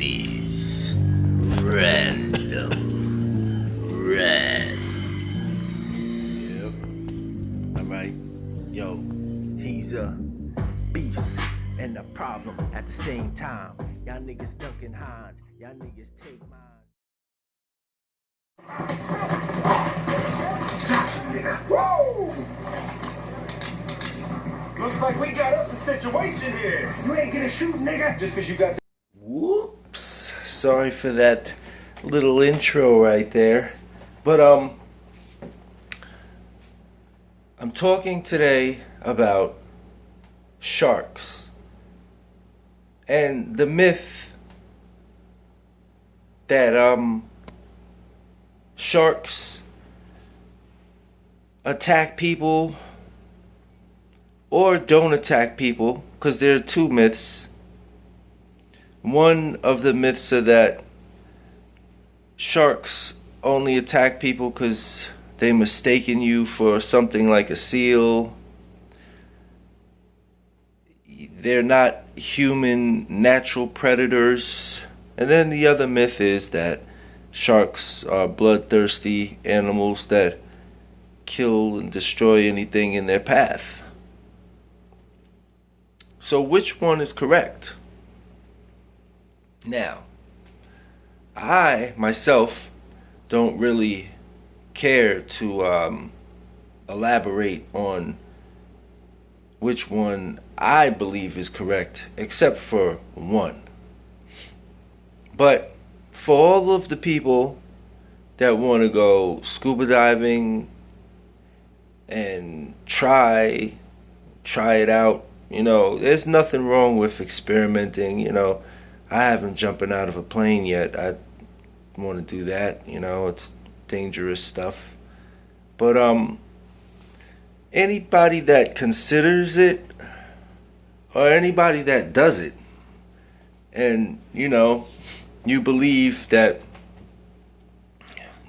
is Random Rants. Yep. Alright. Yo, he's a beast and a problem at the same time. Y'all niggas dunking Hines. Y'all niggas take mine. Woo! Looks like we got us a situation here. You ain't gonna shoot, nigga, just cause you got the... Whoops. Sorry for that little intro right there. But I'm talking today about sharks and the myth that sharks attack people or don't attack people, because there are two myths. One of the myths are that sharks only attack people because they mistaken you for something like a seal. They're not human natural predators. And then the other myth is that sharks are bloodthirsty animals that kill and destroy anything in their path. So which one is correct? Now, I myself don't really care to elaborate on which one I believe is correct, except for one. But for all of the people that want to go scuba diving and try it out, you know, there's nothing wrong with experimenting. You know, I haven't jumping out of a plane yet. I want to do that. You know, it's dangerous stuff. But anybody that considers it, or anybody that does it, and you know, you believe that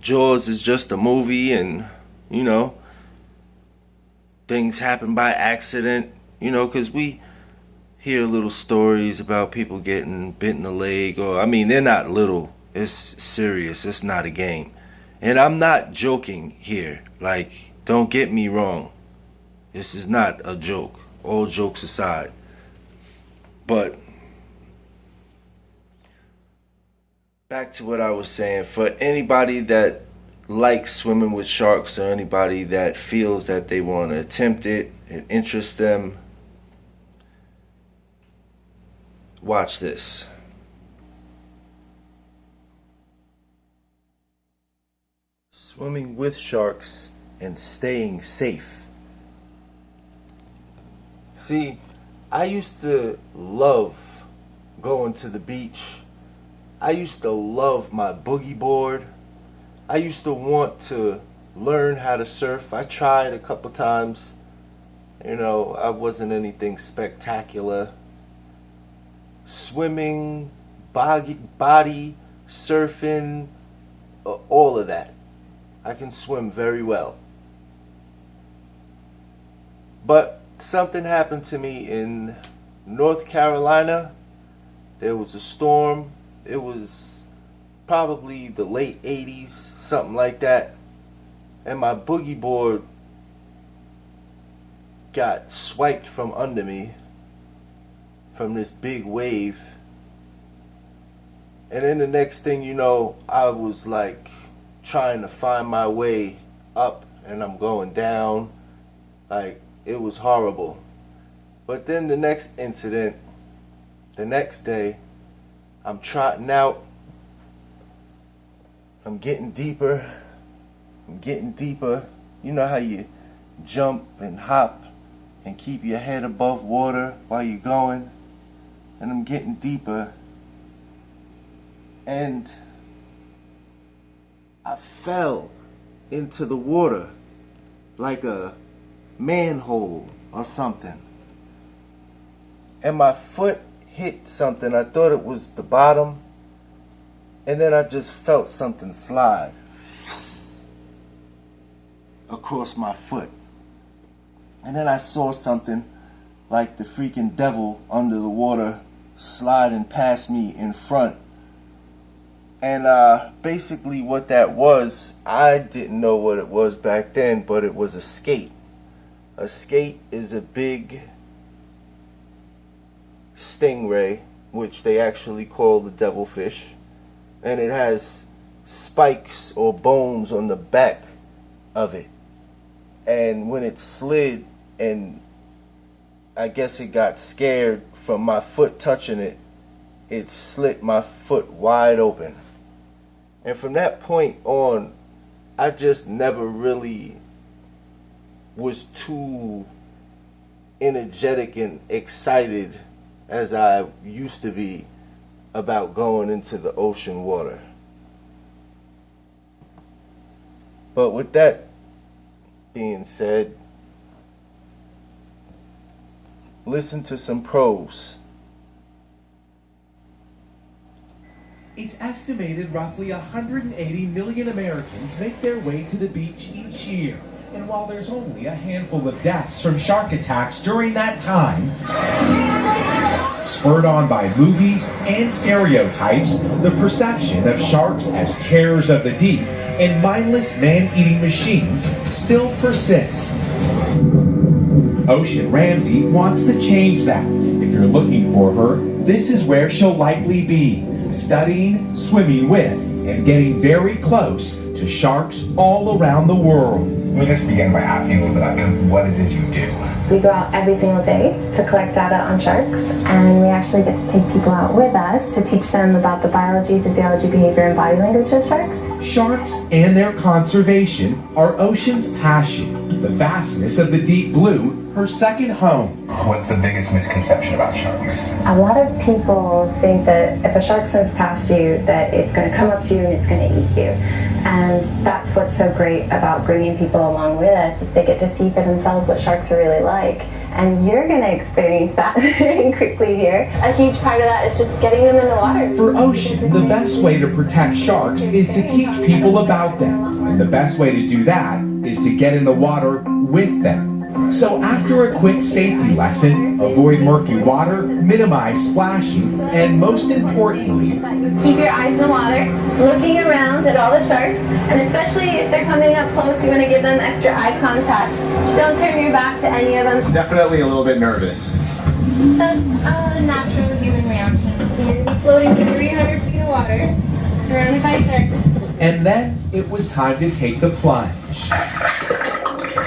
Jaws is just a movie, and you know, things happen by accident. You know, because we hear little stories about people getting bit in the leg, or I mean, they're not little. It's serious. It's not a game. And I'm not joking here. Like, don't get me wrong. This is not a joke. All jokes aside. But back to what I was saying. For anybody that likes swimming with sharks, or anybody that feels that they want to attempt it, it interests them, watch this. Swimming with sharks and staying safe. See, I used to love going to the beach. I used to love my boogie board. I used to want to learn how to surf. I tried a couple times. You know, I wasn't anything spectacular. Swimming, body surfing, all of that. I can swim very well. But something happened to me in North Carolina. There was a storm. It was probably the late 80s, something like that. And my boogie board got swiped from under me from this big wave. And then the next thing you know, I was like trying to find my way up, and I'm going down. Like, it was horrible. But then the next incident, the next day, I'm trotting out. I'm getting deeper. You know how you jump and hop and keep your head above water while you're going? And I'm getting deeper, and I fell into the water like a manhole or something, and my foot hit something. I thought it was the bottom, and then I just felt something slide across my foot, and then I saw something like the freaking devil under the water sliding past me in front And basically what that was, I didn't know what it was back then, but it was a skate. A skate is a big stingray, which they actually call the devilfish, and it has spikes or bones on the back of it. And when it slid, and I guess it got scared from my foot touching it, it slit my foot wide open. And from that point on, I just never really was too energetic and excited as I used to be about going into the ocean water. But with that being said, listen to some pros. It's estimated roughly 180 million Americans make their way to the beach each year. And while there's only a handful of deaths from shark attacks during that time, spurred on by movies and stereotypes, the perception of sharks as terrors of the deep and mindless man-eating machines still persists. Ocean Ramsey wants to change that. If you're looking for her, this is where she'll likely be, studying, swimming with, and getting very close to sharks all around the world. Let me just begin by asking a little bit about what it is you do. We go out every single day to collect data on sharks, and we actually get to take people out with us to teach them about the biology, physiology, behavior, and body language of sharks. Sharks and their conservation are Ocean's passion. The vastness of the deep blue, her second home. What's the biggest misconception about sharks? A lot of people think that if a shark swims past you, that it's going to come up to you and it's going to eat you. And that's what's so great about bringing people along with us, is they get to see for themselves what sharks are really like. And you're going to experience that very quickly here. A huge part of that is just getting them in the water. For Ocean, the best way to protect sharks is to teach people about them. And the best way to do that is to get in the water with them. So after a quick safety lesson, avoid murky water, minimize splashing, and most importantly, keep your eyes in the water, looking around at all the sharks, and especially if they're coming up close, you want to give them extra eye contact. Don't turn your back to any of them. Definitely a little bit nervous. That's a natural human reaction. You're floating through 300 feet of water, surrounded by sharks. And then it was time to take the plunge.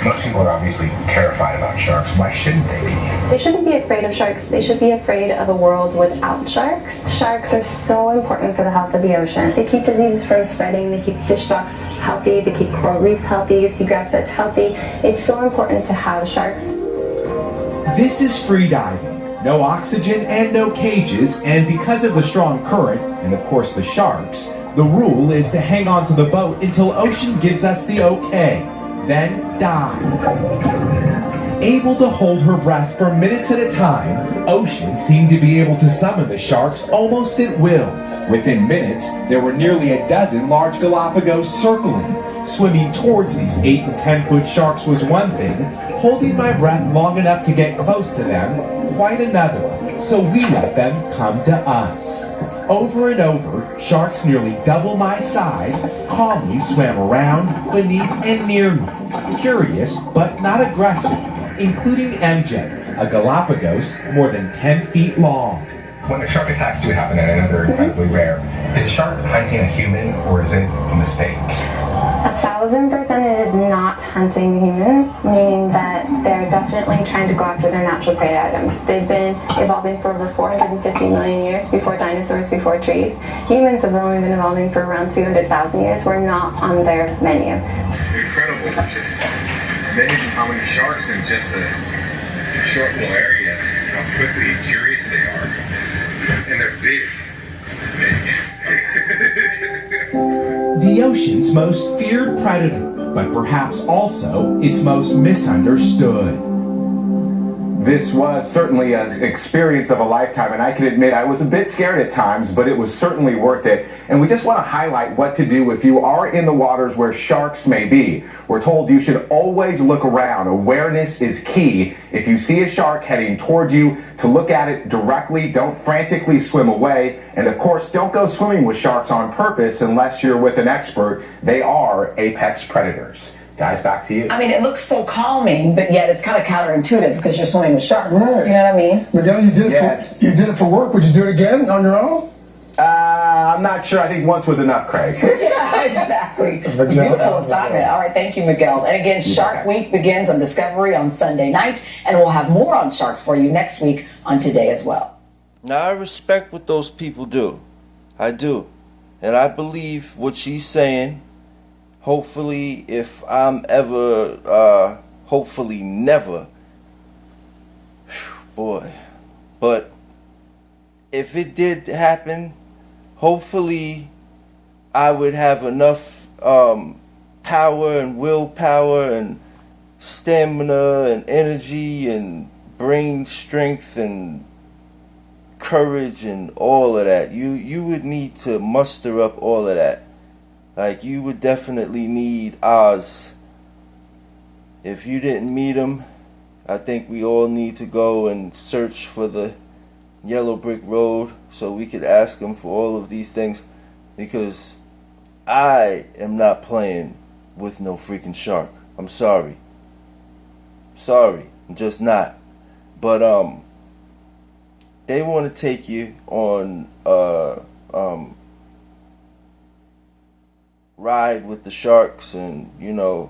Most people are obviously terrified about sharks. Why shouldn't they be? They shouldn't be afraid of sharks. They should be afraid of a world without sharks. Sharks are so important for the health of the ocean. They keep diseases from spreading. They keep fish stocks healthy. They keep coral reefs healthy, seagrass beds healthy. It's so important to have sharks. This is free diving. No oxygen and no cages, and because of the strong current, and of course the sharks, the rule is to hang on to the boat until Ocean gives us the okay. Then dive. Able to hold her breath for minutes at a time, Ocean seemed to be able to summon the sharks almost at will. Within minutes, there were nearly a dozen large Galapagos circling. Swimming towards these 8 and 10 foot sharks was one thing, holding my breath long enough to get close to them, quite another. So we let them come to us. Over and over, sharks nearly double my size calmly swam around, beneath, and near me. Curious, but not aggressive, including MJ, a Galapagos more than 10 feet long. When the shark attacks do happen, and I know they're incredibly rare, is a shark hunting a human or is it a mistake? 1,000% it is not hunting human, meaning that they're definitely trying to go after their natural prey items. They've been evolving for over 450 million years, before dinosaurs, before trees. Humans have only been evolving for around 200,000 years. We're not on their menu. Incredible, just amazing how many sharks in just a short little area, how quickly and curious they are. And they're big. The ocean's most feared predator, but perhaps also its most misunderstood. This was certainly an experience of a lifetime, and I can admit I was a bit scared at times, but it was certainly worth it. And we just want to highlight what to do if you are in the waters where sharks may be. We're told you should always look around. Awareness is key. If you see a shark heading toward you, to look at it directly, don't frantically swim away, and of course, don't go swimming with sharks on purpose unless you're with an expert. They are apex predators. Guys, back to you. I mean, it looks so calming, but yet it's kind of counterintuitive because you're swimming with sharks. Right. You know what I mean? Miguel, you did it Yes. you did it for work. Would you do it again on your own? I'm not sure. I think once was enough, Craig. Yeah, exactly. Miguel, Beautiful assignment. All right, thank you, Miguel. And again, Shark Week begins on Discovery on Sunday night, and we'll have more on sharks for you next week on Today as well. Now, I respect what those people do. I do. And I believe what she's saying. Hopefully, if I'm ever, hopefully never, boy, but if it did happen, hopefully I would have enough power and willpower and stamina and energy and brain strength and courage and all of that. You would need to muster up all of that. Like, you would definitely need Oz. If you didn't meet him, I think we all need to go and search for the yellow brick road so we could ask him for all of these things, because I am not playing with no freaking shark. I'm sorry. Sorry. I'm just not. But they want to take you on ride with the sharks and, you know,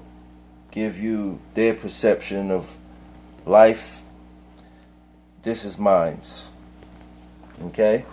give you their perception of life. This is mine's. Okay?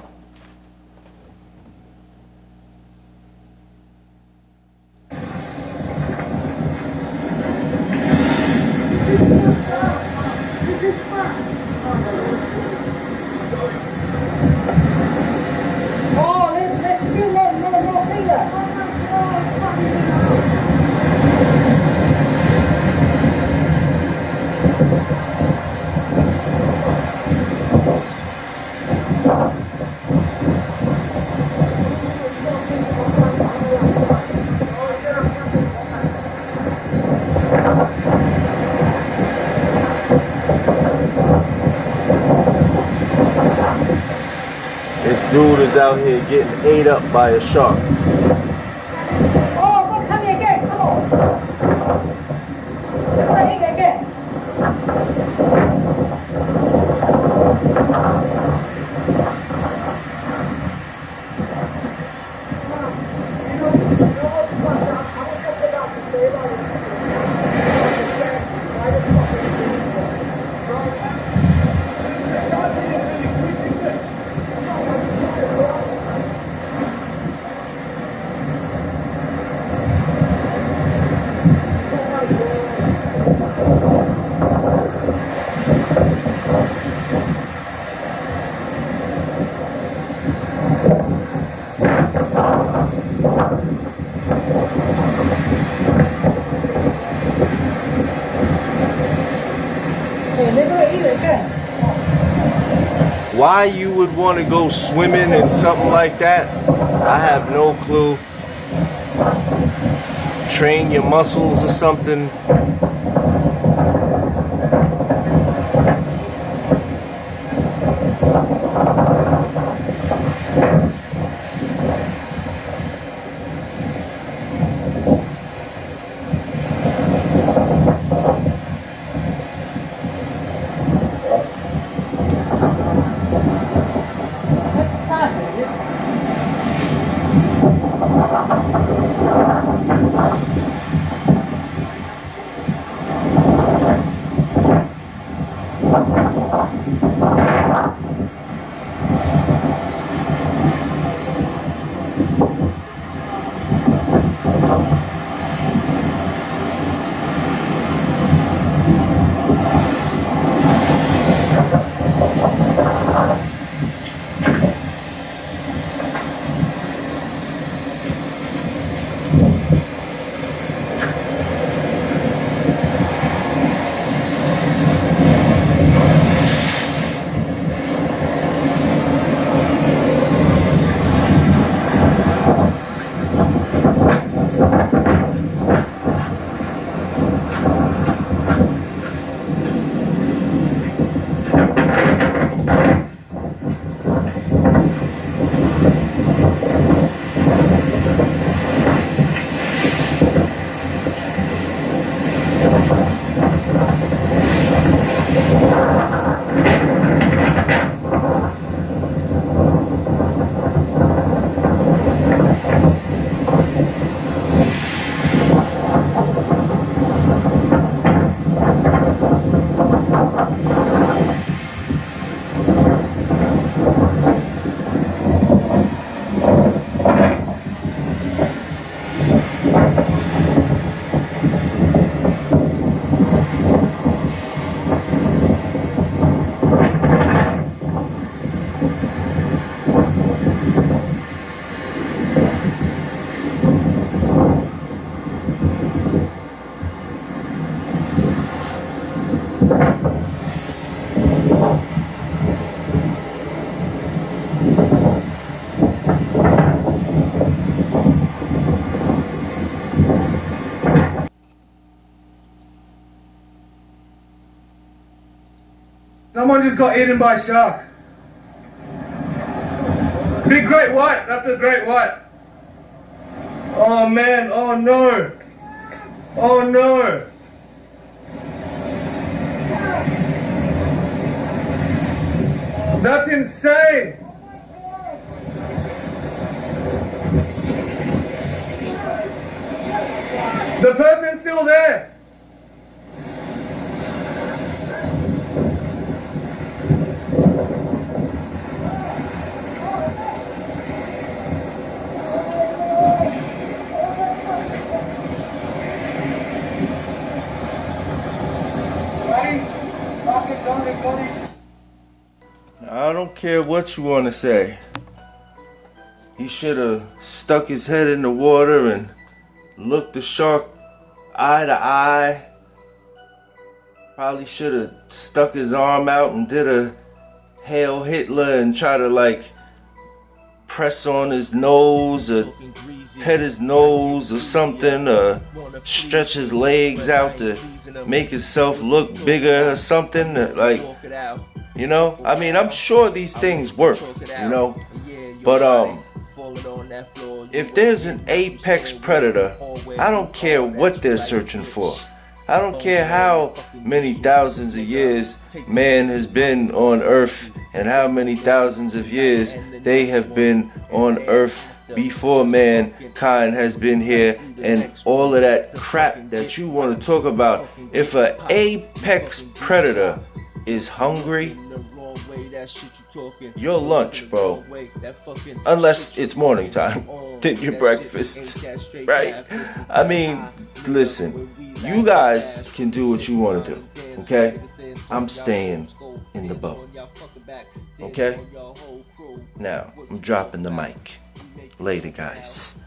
Dude is out here getting ate up by a shark. Oh, look, come here again, come on. Come on, eat again. Why you would want to go swimming in something like that, I have no clue. Train your muscles or something. just got eaten by a shark. Big great white. That's a great white. Oh man. Oh no. Oh no. That's insane. The person's still there. I don't care what you want to say. He should have stuck his head in the water and looked the shark eye to eye. Probably should have stuck his arm out and did a Hail Hitler and try to like press on his nose or pet his nose or something, or stretch his legs out to make himself look bigger or something, like, you know, I mean, I'm sure these things work, you know, but if there's an apex predator, I don't care what they're searching for. I don't care how many thousands of years man has been on Earth and how many thousands of years they have been on Earth before mankind has been here, and all of that crap that you want to talk about. If an apex predator is hungry, your lunch, bro, unless it's morning time, then your breakfast, right? I mean, listen, you guys can do what you want to do, okay? I'm staying in the boat, okay? Now, I'm dropping the mic. Later, guys.